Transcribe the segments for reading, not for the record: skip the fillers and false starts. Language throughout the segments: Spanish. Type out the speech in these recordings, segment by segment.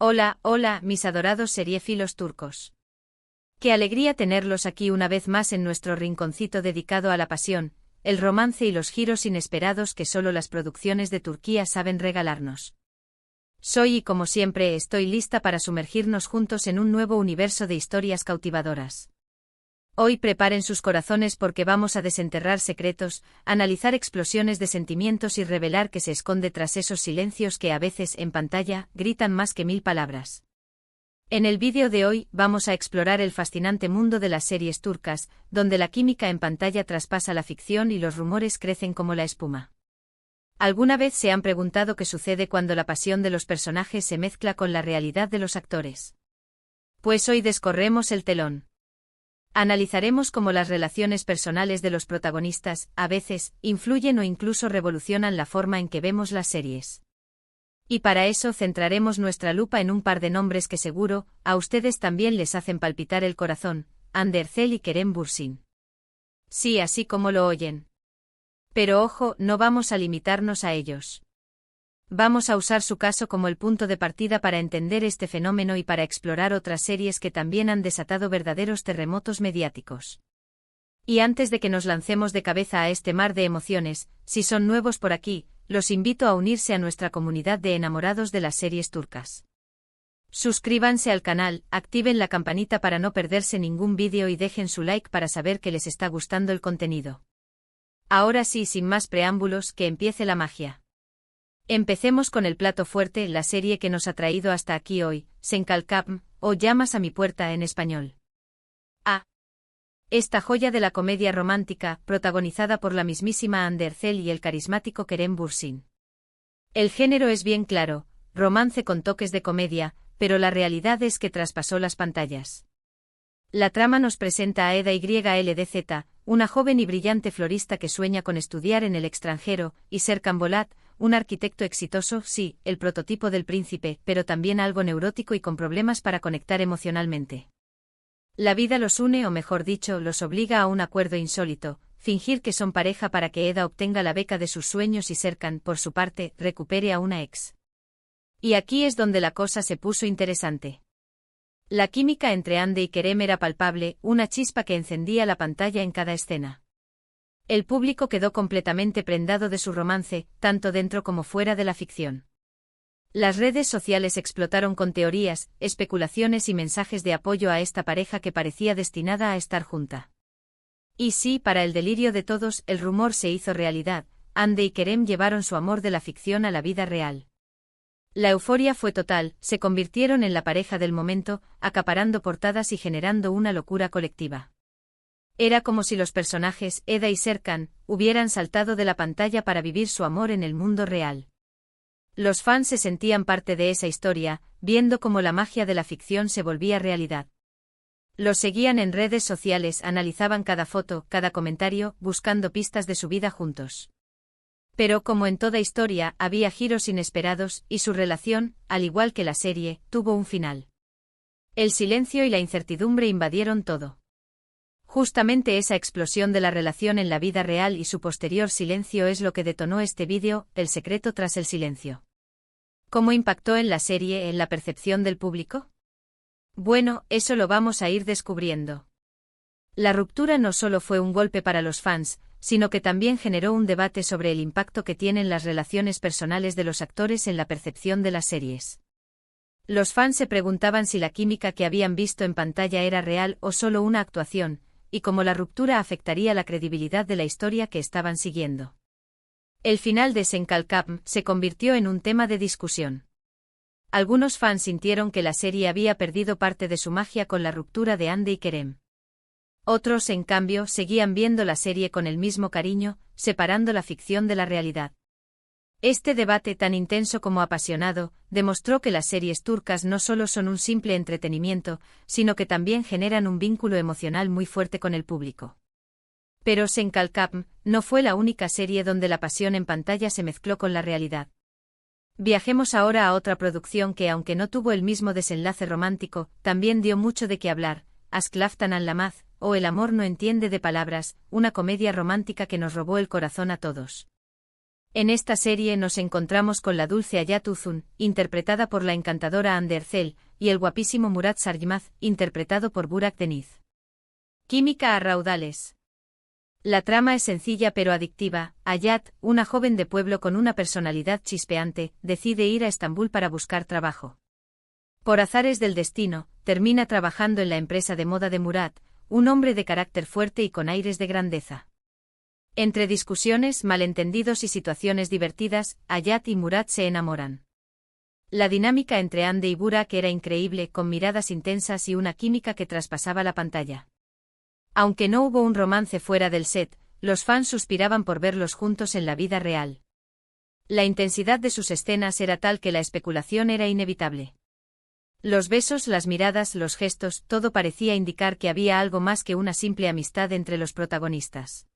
Hola, hola, mis adorados seriéfilos turcos. Qué alegría tenerlos aquí una vez más en nuestro rinconcito dedicado a la pasión, el romance y los giros inesperados que solo las producciones de Turquía saben regalarnos. Soy y como siempre estoy lista para sumergirnos juntos en un nuevo universo de historias cautivadoras. Hoy preparen sus corazones porque vamos a desenterrar secretos, analizar explosiones de sentimientos y revelar qué se esconde tras esos silencios que a veces en pantalla gritan más que 1000 palabras. En el vídeo de hoy vamos a explorar el fascinante mundo de las series turcas, donde la química en pantalla traspasa la ficción y los rumores crecen como la espuma. ¿Alguna vez se han preguntado qué sucede cuando la pasión de los personajes se mezcla con la realidad de los actores? Pues hoy descorremos el telón. Analizaremos cómo las relaciones personales de los protagonistas, a veces, influyen o incluso revolucionan la forma en que vemos las series. Y para eso centraremos nuestra lupa en un par de nombres que seguro, a ustedes también les hacen palpitar el corazón, Hande Erçel y Kerem Bürsin. Sí, así como lo oyen. Pero ojo, no vamos a limitarnos a ellos. Vamos a usar su caso como el punto de partida para entender este fenómeno y para explorar otras series que también han desatado verdaderos terremotos mediáticos. Y antes de que nos lancemos de cabeza a este mar de emociones, si son nuevos por aquí, los invito a unirse a nuestra comunidad de enamorados de las series turcas. Suscríbanse al canal, activen la campanita para no perderse ningún vídeo y dejen su like para saber que les está gustando el contenido. Ahora sí, sin más preámbulos, que empiece la magia. Empecemos con el plato fuerte, la serie que nos ha traído hasta aquí hoy, Sen Kalkapm, o Llamas a mi puerta en español. Esta joya de la comedia romántica, protagonizada por la mismísima Hande Erçel y el carismático Kerem Bürsin. El género es bien claro, romance con toques de comedia, pero la realidad es que traspasó las pantallas. La trama nos presenta a Eda YLDZ, una joven y brillante florista que sueña con estudiar en el extranjero, y Serkan Bolat, un arquitecto exitoso, sí, el prototipo del príncipe, pero también algo neurótico y con problemas para conectar emocionalmente. La vida los une o mejor dicho, los obliga a un acuerdo insólito, fingir que son pareja para que Eda obtenga la beca de sus sueños y Serkan, por su parte, recupere a una ex. Y aquí es donde la cosa se puso interesante. La química entre Hande y Kerem era palpable, una chispa que encendía la pantalla en cada escena. El público quedó completamente prendado de su romance, tanto dentro como fuera de la ficción. Las redes sociales explotaron con teorías, especulaciones y mensajes de apoyo a esta pareja que parecía destinada a estar junta. Y sí, para el delirio de todos, el rumor se hizo realidad, Hande y Kerem llevaron su amor de la ficción a la vida real. La euforia fue total, se convirtieron en la pareja del momento, acaparando portadas y generando una locura colectiva. Era como si los personajes, Eda y Serkan, hubieran saltado de la pantalla para vivir su amor en el mundo real. Los fans se sentían parte de esa historia, viendo cómo la magia de la ficción se volvía realidad. Los seguían en redes sociales, analizaban cada foto, cada comentario, buscando pistas de su vida juntos. Pero como en toda historia, había giros inesperados, y su relación, al igual que la serie, tuvo un final. El silencio y la incertidumbre invadieron todo. Justamente esa explosión de la relación en la vida real y su posterior silencio es lo que detonó este vídeo, el secreto tras el silencio. ¿Cómo impactó en la serie en la percepción del público? Bueno, eso lo vamos a ir descubriendo. La ruptura no solo fue un golpe para los fans, sino que también generó un debate sobre el impacto que tienen las relaciones personales de los actores en la percepción de las series. Los fans se preguntaban si la química que habían visto en pantalla era real o solo una actuación, y cómo la ruptura afectaría la credibilidad de la historia que estaban siguiendo. El final de Sen Kalkapm se convirtió en un tema de discusión. Algunos fans sintieron que la serie había perdido parte de su magia con la ruptura de Hande y Kerem. Otros, en cambio, seguían viendo la serie con el mismo cariño, separando la ficción de la realidad. Este debate tan intenso como apasionado, demostró que las series turcas no solo son un simple entretenimiento, sino que también generan un vínculo emocional muy fuerte con el público. Pero Sen Kalkapm no fue la única serie donde la pasión en pantalla se mezcló con la realidad. Viajemos ahora a otra producción que, aunque no tuvo el mismo desenlace romántico, también dio mucho de qué hablar, Aşk Laftan Anlamaz, o El amor no entiende de palabras, una comedia romántica que nos robó el corazón a todos. En esta serie nos encontramos con la dulce Hayat Uzun, interpretada por la encantadora Hande Erçel, y el guapísimo Murat Sargimaz, interpretado por Burak Deniz. Química a raudales. La trama es sencilla pero adictiva. Hayat, una joven de pueblo con una personalidad chispeante, decide ir a Estambul para buscar trabajo. Por azares del destino, termina trabajando en la empresa de moda de Murat, un hombre de carácter fuerte y con aires de grandeza. Entre discusiones, malentendidos y situaciones divertidas, Hayat y Murat se enamoran. La dinámica entre Hande y Burak era increíble, con miradas intensas y una química que traspasaba la pantalla. Aunque no hubo un romance fuera del set, los fans suspiraban por verlos juntos en la vida real. La intensidad de sus escenas era tal que la especulación era inevitable. Los besos, las miradas, los gestos, todo parecía indicar que había algo más que una simple amistad entre los protagonistas.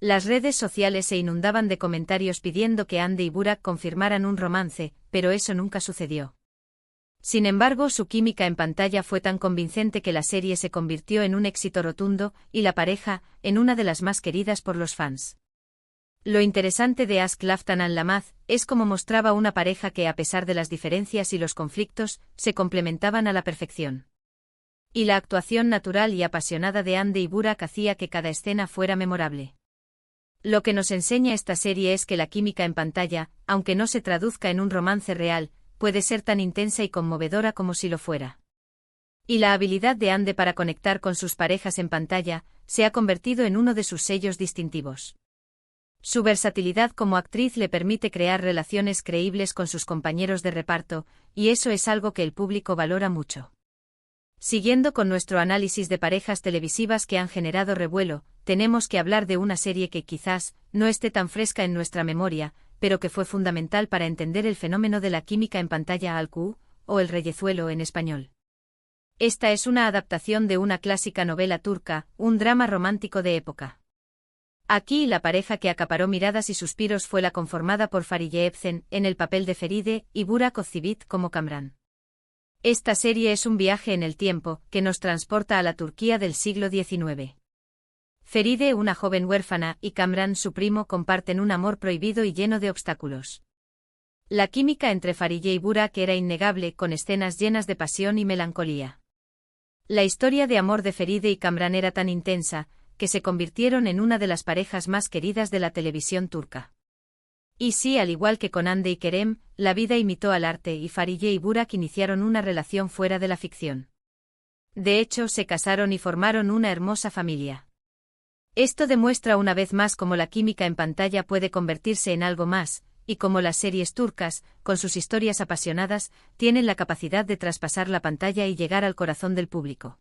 Las redes sociales se inundaban de comentarios pidiendo que Hande y Burak confirmaran un romance, pero eso nunca sucedió. Sin embargo, su química en pantalla fue tan convincente que la serie se convirtió en un éxito rotundo, y la pareja, en una de las más queridas por los fans. Lo interesante de Aşk Laftan Anlamaz es cómo mostraba una pareja que, a pesar de las diferencias y los conflictos, se complementaban a la perfección. Y la actuación natural y apasionada de Hande y Burak hacía que cada escena fuera memorable. Lo que nos enseña esta serie es que la química en pantalla, aunque no se traduzca en un romance real, puede ser tan intensa y conmovedora como si lo fuera. Y la habilidad de Hande para conectar con sus parejas en pantalla se ha convertido en uno de sus sellos distintivos. Su versatilidad como actriz le permite crear relaciones creíbles con sus compañeros de reparto, y eso es algo que el público valora mucho. Siguiendo con nuestro análisis de parejas televisivas que han generado revuelo, tenemos que hablar de una serie que quizás no esté tan fresca en nuestra memoria, pero que fue fundamental para entender el fenómeno de la química en pantalla, Alku, o El Reyezuelo en español. Esta es una adaptación de una clásica novela turca, un drama romántico de época. Aquí la pareja que acaparó miradas y suspiros fue la conformada por Fariye Evcen en el papel de Feride y Burak Özçivit como Kamran. Esta serie es un viaje en el tiempo que nos transporta a la Turquía del siglo XIX. Feride, una joven huérfana, y Kamran, su primo, comparten un amor prohibido y lleno de obstáculos. La química entre Fariye y Burak era innegable, con escenas llenas de pasión y melancolía. La historia de amor de Feride y Kamran era tan intensa, que se convirtieron en una de las parejas más queridas de la televisión turca. Y sí, al igual que con Hande y Kerem, la vida imitó al arte y Fariye y Burak iniciaron una relación fuera de la ficción. De hecho, se casaron y formaron una hermosa familia. Esto demuestra una vez más cómo la química en pantalla puede convertirse en algo más, y cómo las series turcas, con sus historias apasionadas, tienen la capacidad de traspasar la pantalla y llegar al corazón del público.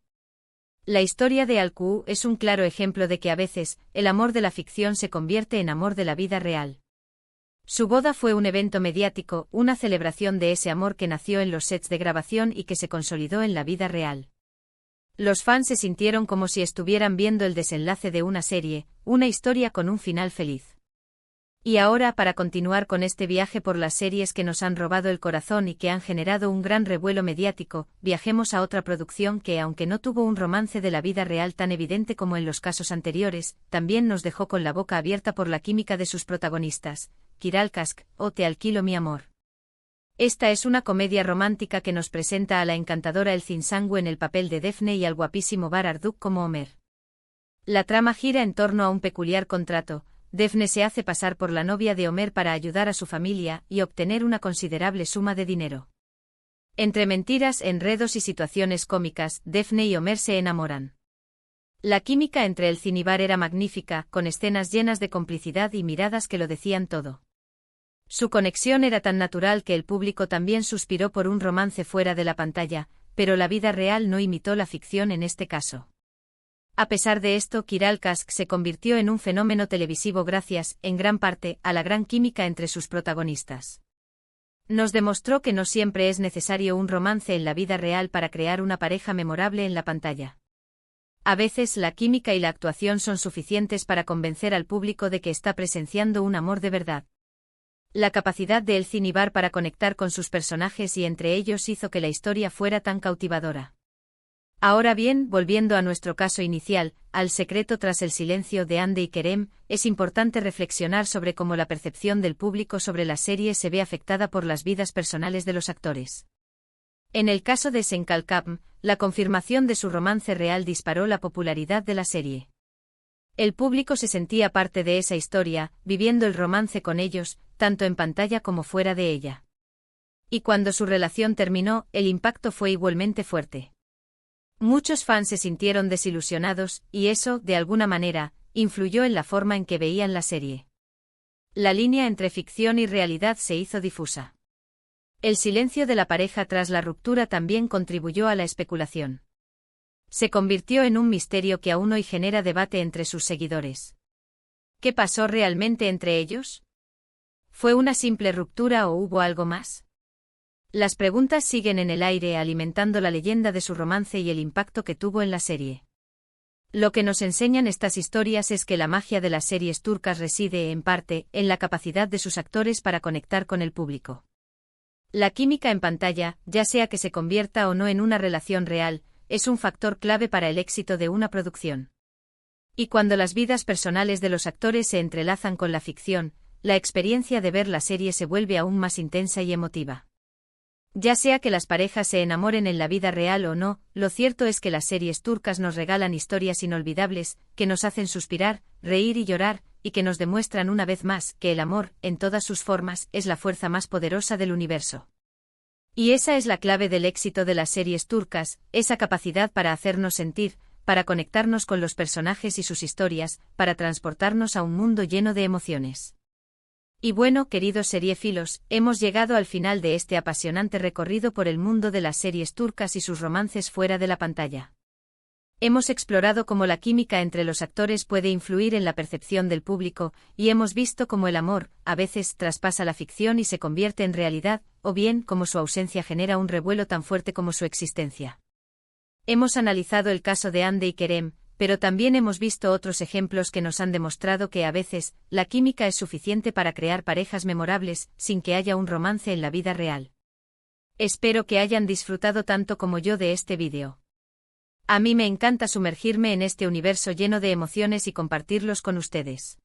La historia de Alku es un claro ejemplo de que a veces, el amor de la ficción se convierte en amor de la vida real. Su boda fue un evento mediático, una celebración de ese amor que nació en los sets de grabación y que se consolidó en la vida real. Los fans se sintieron como si estuvieran viendo el desenlace de una serie, una historia con un final feliz. Y ahora, para continuar con este viaje por las series que nos han robado el corazón y que han generado un gran revuelo mediático, viajemos a otra producción que, aunque no tuvo un romance de la vida real tan evidente como en los casos anteriores, también nos dejó con la boca abierta por la química de sus protagonistas. Kiralkask, o Te alquilo mi amor. Esta es una comedia romántica que nos presenta a la encantadora Elçin Sangu en el papel de Defne y al guapísimo Bar Arduk como Ömer. La trama gira en torno a un peculiar contrato. Defne se hace pasar por la novia de Ömer para ayudar a su familia y obtener una considerable suma de dinero. Entre mentiras, enredos y situaciones cómicas, Defne y Ömer se enamoran. La química entre Elçin y Bar era magnífica, con escenas llenas de complicidad y miradas que lo decían todo. Su conexión era tan natural que el público también suspiró por un romance fuera de la pantalla, pero la vida real no imitó la ficción en este caso. A pesar de esto, Kiralkask se convirtió en un fenómeno televisivo gracias, en gran parte, a la gran química entre sus protagonistas. Nos demostró que no siempre es necesario un romance en la vida real para crear una pareja memorable en la pantalla. A veces la química y la actuación son suficientes para convencer al público de que está presenciando un amor de verdad. La capacidad de Elçin y Bar para conectar con sus personajes y entre ellos hizo que la historia fuera tan cautivadora. Ahora bien, volviendo a nuestro caso inicial, al secreto tras el silencio de Hande y Kerem, es importante reflexionar sobre cómo la percepción del público sobre la serie se ve afectada por las vidas personales de los actores. En el caso de Senkalkam, la confirmación de su romance real disparó la popularidad de la serie. El público se sentía parte de esa historia, viviendo el romance con ellos, tanto en pantalla como fuera de ella. Y cuando su relación terminó, el impacto fue igualmente fuerte. Muchos fans se sintieron desilusionados, y eso, de alguna manera, influyó en la forma en que veían la serie. La línea entre ficción y realidad se hizo difusa. El silencio de la pareja tras la ruptura también contribuyó a la especulación. Se convirtió en un misterio que aún hoy genera debate entre sus seguidores. ¿Qué pasó realmente entre ellos? ¿Fue una simple ruptura o hubo algo más? Las preguntas siguen en el aire alimentando la leyenda de su romance y el impacto que tuvo en la serie. Lo que nos enseñan estas historias es que la magia de las series turcas reside, en parte, en la capacidad de sus actores para conectar con el público. La química en pantalla, ya sea que se convierta o no en una relación real, es un factor clave para el éxito de una producción. Y cuando las vidas personales de los actores se entrelazan con la ficción, la experiencia de ver la serie se vuelve aún más intensa y emotiva. Ya sea que las parejas se enamoren en la vida real o no, lo cierto es que las series turcas nos regalan historias inolvidables, que nos hacen suspirar, reír y llorar, y que nos demuestran una vez más que el amor, en todas sus formas, es la fuerza más poderosa del universo. Y esa es la clave del éxito de las series turcas, esa capacidad para hacernos sentir, para conectarnos con los personajes y sus historias, para transportarnos a un mundo lleno de emociones. Y bueno, queridos seriefilos, hemos llegado al final de este apasionante recorrido por el mundo de las series turcas y sus romances fuera de la pantalla. Hemos explorado cómo la química entre los actores puede influir en la percepción del público, y hemos visto cómo el amor, a veces, traspasa la ficción y se convierte en realidad, o bien cómo su ausencia genera un revuelo tan fuerte como su existencia. Hemos analizado el caso de Hande y Kerem, pero también hemos visto otros ejemplos que nos han demostrado que a veces, la química es suficiente para crear parejas memorables, sin que haya un romance en la vida real. Espero que hayan disfrutado tanto como yo de este vídeo. A mí me encanta sumergirme en este universo lleno de emociones y compartirlos con ustedes.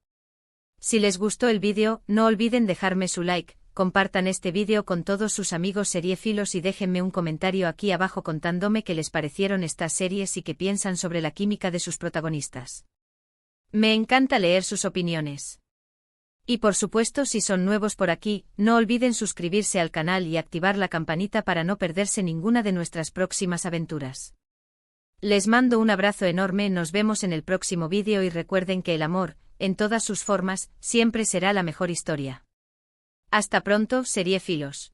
Si les gustó el vídeo, no olviden dejarme su like, compartan este vídeo con todos sus amigos seriéfilos y déjenme un comentario aquí abajo contándome qué les parecieron estas series y qué piensan sobre la química de sus protagonistas. Me encanta leer sus opiniones. Y por supuesto, si son nuevos por aquí, no olviden suscribirse al canal y activar la campanita para no perderse ninguna de nuestras próximas aventuras. Les mando un abrazo enorme, nos vemos en el próximo vídeo y recuerden que el amor, en todas sus formas, siempre será la mejor historia. Hasta pronto, seriefilos.